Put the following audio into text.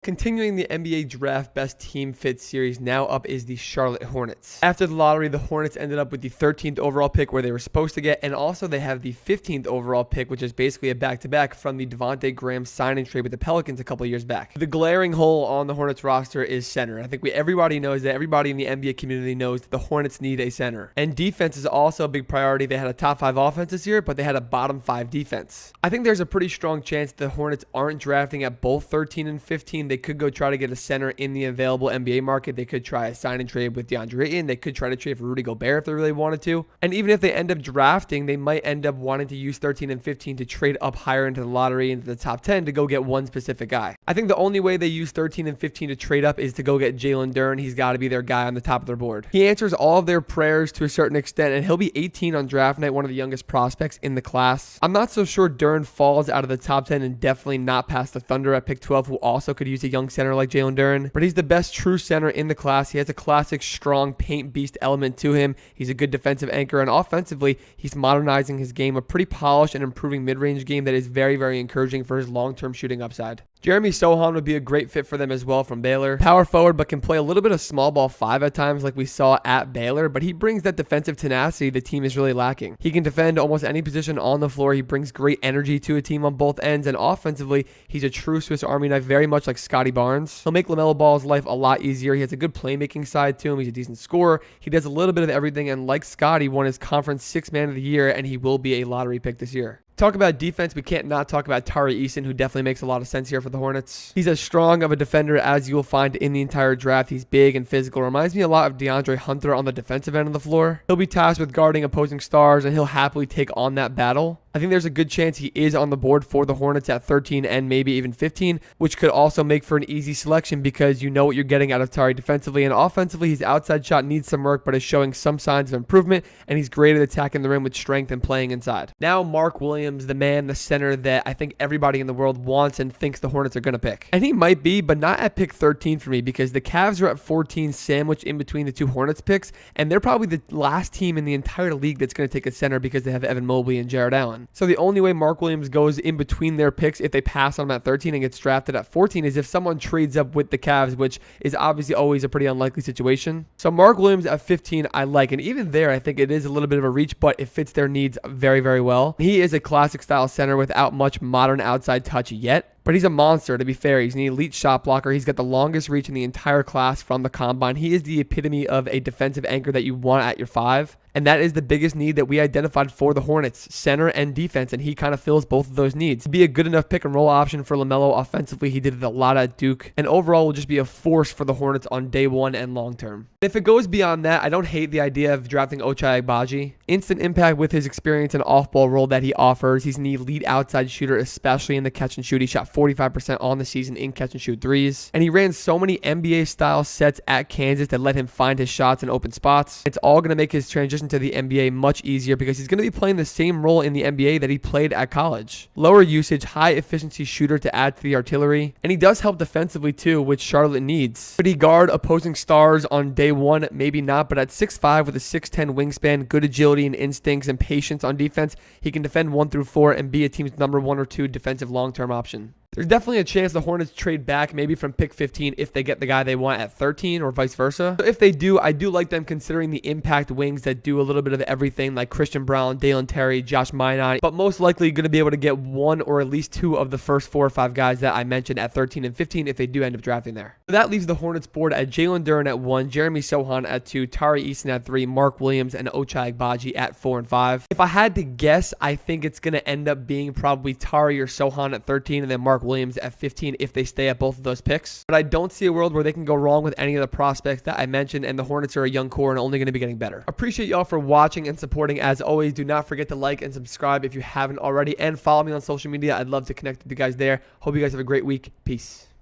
Continuing the NBA Draft Best Team Fit series, now up is the Charlotte Hornets. After the lottery, the Hornets ended up with the 13th overall pick where they were supposed to get, and also they have the 15th overall pick, which is basically a back-to-back from the Devontae Graham sign-and trade with the Pelicans a couple of years back. The glaring hole on the Hornets roster is center. I think everybody knows that. Everybody in the NBA community knows that the Hornets need a center. And defense is also a big priority. They had a top 5 offense this year, but they had a bottom 5 defense. I think there's a pretty strong chance the Hornets aren't drafting at both 13 and 15. They could go try to get a center in the available NBA market. They could try a sign and trade with DeAndre Ayton. They could try to trade for Rudy Gobert if they really wanted to. And even if they end up drafting, they might end up wanting to use 13 and 15 to trade up higher into the lottery, into the top 10 to go get one specific guy. I think the only way they use 13 and 15 to trade up is to go get Jalen Duren. He's got to be their guy on the top of their board. He answers all of their prayers to a certain extent, and he'll be 18 on draft night, one of the youngest prospects in the class. I'm not so sure Duren falls out of the top 10 and definitely not past the Thunder at pick 12, who also could use a young center like Jalen Duren. But he's the best true center in the class. He has a classic strong paint beast element to him. He's a good defensive anchor, and offensively, he's modernizing his game, a pretty polished and improving mid-range game that is very, very encouraging for his long-term shooting upside. Jeremy Sohan would be a great fit for them as well from Baylor. Power forward, but can play a little bit of small ball 5 at times like we saw at Baylor, but he brings that defensive tenacity the team is really lacking. He can defend almost any position on the floor. He brings great energy to a team on both ends, and offensively, he's a true Swiss Army knife, very much like Scotty Barnes. He'll make LaMelo Ball's life a lot easier. He has a good playmaking side to him. He's a decent scorer. He does a little bit of everything, and like Scotty, won his conference 6th man of the year, and he will be a lottery pick this year. Talk about defense, we can't not talk about Tari Eason, who definitely makes a lot of sense here for the Hornets. He's as strong of a defender as you will find in the entire draft. He's big and physical. Reminds me a lot of DeAndre Hunter on the defensive end of the floor. He'll be tasked with guarding opposing stars, and he'll happily take on that battle. I think there's a good chance he is on the board for the Hornets at 13 and maybe even 15, which could also make for an easy selection because you know what you're getting out of Tari defensively, and offensively, his outside shot needs some work, but is showing some signs of improvement, and he's great at attacking the rim with strength and playing inside. Now, Mark Williams, the man, the center that I think everybody in the world wants and thinks the Hornets are going to pick. And he might be, but not at pick 13 for me because the Cavs are at 14 sandwiched in between the two Hornets picks, and they're probably the last team in the entire league that's going to take a center because they have Evan Mobley and Jarrett Allen. So the only way Mark Williams goes in between their picks if they pass on him at 13 and gets drafted at 14 is if someone trades up with the Cavs, which is obviously always a pretty unlikely situation. So Mark Williams at 15 I like, and even there I think it is a little bit of a reach, but it fits their needs very, very well. He is a classic style center without much modern outside touch yet. But he's a monster, to be fair. He's an elite shot blocker. He's got the longest reach in the entire class from the combine. He is the epitome of a defensive anchor that you want at your 5. And that is the biggest need that we identified for the Hornets, center and defense, and he kind of fills both of those needs. To be a good enough pick and roll option for LaMelo offensively, he did it a lot at Duke, and overall will just be a force for the Hornets on day 1 and long term. If it goes beyond that, I don't hate the idea of drafting Ochai Agbaji. Instant impact with his experience and off-ball role that he offers. He's an elite outside shooter, especially in the catch and shoot. He shot 45% on the season in catch and shoot threes, and he ran so many NBA-style sets at Kansas that let him find his shots in open spots. It's all going to make his transition to the NBA much easier because he's going to be playing the same role in the NBA that he played at college. Lower usage, high efficiency shooter to add to the artillery, and he does help defensively too, which Charlotte needs. Could he guard opposing stars on day 1? Maybe not, but at 6'5" with a 6'10" wingspan, good agility and instincts and patience on defense, he can defend 1 through 4 and be a team's number 1 or 2 defensive long-term option. There's definitely a chance the Hornets trade back maybe from pick 15 if they get the guy they want at 13 or vice versa. So if they do, I do like them considering the impact wings that do a little bit of everything like Christian Brown, Dalen Terry, Josh Minot, but most likely going to be able to get 1 or at least 2 of the first 4 or 5 guys that I mentioned at 13 and 15 if they do end up drafting there. So that leaves the Hornets board at Jalen Duren at 1, Jeremy Sohan at 2, Tari Eason at 3, Mark Williams and Ochai Agbaji at 4 and 5. If I had to guess, I think it's going to end up being probably Tari or Sohan at 13 and then Mark Williams at 15 if they stay at both of those picks. But I don't see a world where they can go wrong with any of the prospects that I mentioned, and the Hornets are a young core and only going to be getting better. Appreciate y'all for watching and supporting. As always, do not forget to like and subscribe if you haven't already, and follow me on social media. I'd love to connect with you guys there. Hope you guys have a great week. Peace.